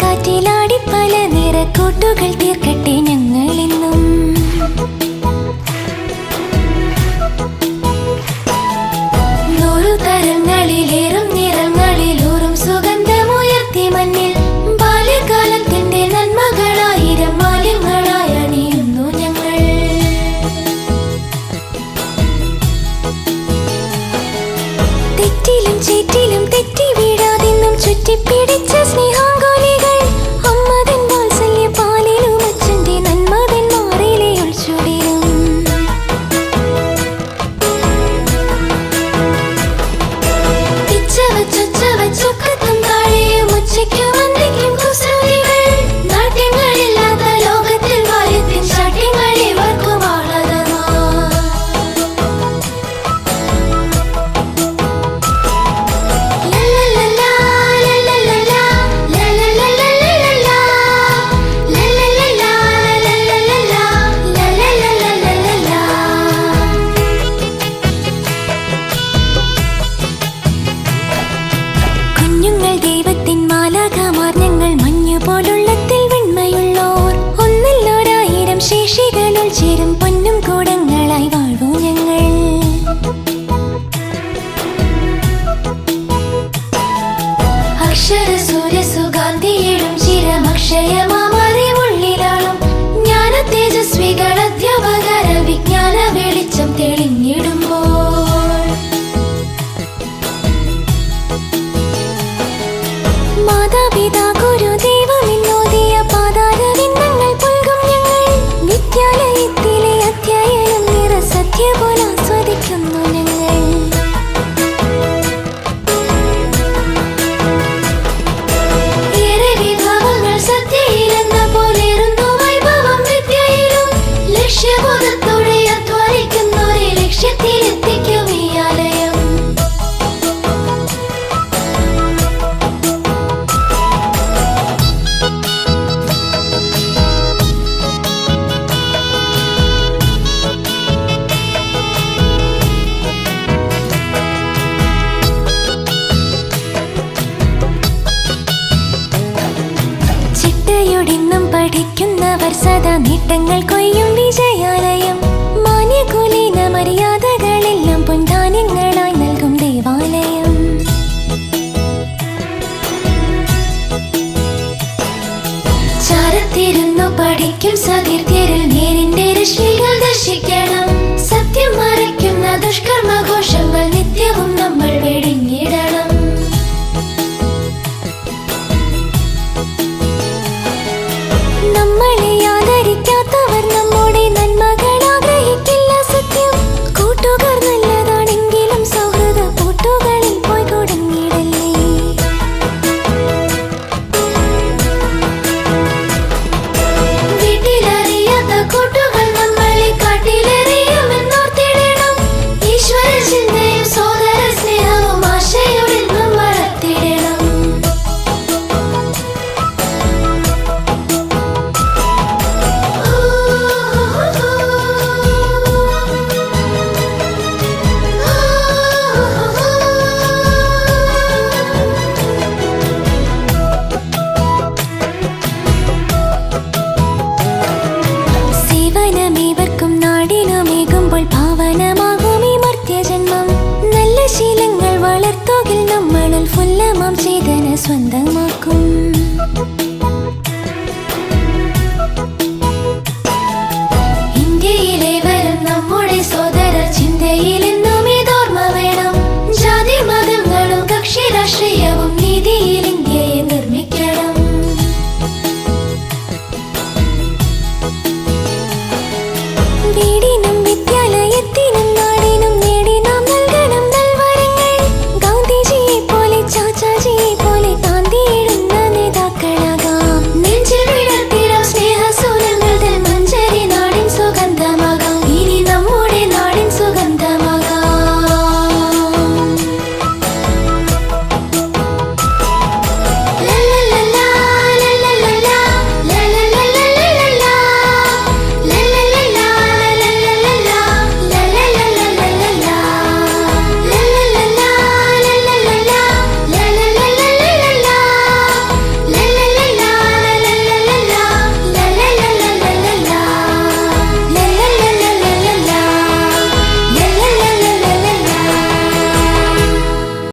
കാറ്റിലാടി പല നിറക്കൂട്ടുകൾ തീർക്കട്ടെ ഞങ്ങളെന്നും. നൂറു തരങ്ങളിലേറും നിറങ്ങളിലൂറും സുഗന്ധമുയർത്തി മണ്ണിൽ ബാല്യകാലത്തിന്റെ നന്മകളായിരം മാലിന്യങ്ങളായി അണിയുന്നു ഞങ്ങൾ. തെറ്റിലും ചേറ്റിലും തെറ്റി വീഴാതെന്നും ചുറ്റിപ്പിടിച്ച സ്നേഹാങ്കോലികൾ അമ്മതൻ വാത്സല്യ പാലിലും അച്ഛന്റെ നന്മതൻ മാറിലെ ഒളിച്ചുടിരും. ചൊക്കത്തും താഴെയും ഉച്ചയ്ക്കും അന്തിക്കും കുസൃതികൾ നാട്യങ്ങളില്ലാത്ത ലോകത്തിൽ ബാല്യത്തിൻ ശാഠ്യങ്ങൾ ഇവർക്കും ആഹ്ലാദമാ. കുഞ്ഞുങ്ങൾ ദൈവത്തിൻ മാലാഖമാർ ഞങ്ങൾ മഞ്ഞുപോലുള്ളത്തിൽ വെണ്മയുള്ളോർ ഒന്നല്ലോരായിരം ശേഷികളുൾ ചേരും പൊന്നും കൂടങ്ങളായി വാഴൂ ഞങ്ങൾ. അക്ഷര സൂര്യ സുഗാന്ധിയിടും ചിരമക്ഷയമാറിവുള്ളിലാളും ജ്ഞാന തേജസ്വികൾ അധ്യാപകര വിജ്ഞാന വെളിച്ചം തെളിഞ്ഞിടുമ്പോൾ മാതാപിതാ ഗുരു ദൈവമെന്നോദിയ പാതാരവിന്ദങ്ങൾ പുൽകും ഞങ്ങൾ. വിദ്യാലയത്തിലെ അധ്യയനം നിറസത്യ പോലെ ആസ്വദിക്കുന്നു ഞങ്ങൾ. ഏറെ വിഭവങ്ങൾ സത്യയിലെന്ന പോലെറുന്നു വൈഭവം വിദ്യയിലും. ലക്ഷ്യബോധത്തോടെ അധ്വാനിക്കുന്നവരെ ലക്ഷ്യത്തിലെത്തിക്കും ഈ ആലയം. ചിട്ടയോടിന്നും പഠിക്കുന്നവർ സദാ നേട്ടങ്ങൾ കൊയ്യും വിജയാലയം. മാന്യകുലീന മര്യാദകളെല്ലാം പൊൻധാന്യങ്ങളായി നൽകും ദേവാലയം. ചാരത്തിരുന്നു പഠിക്കും സതിർ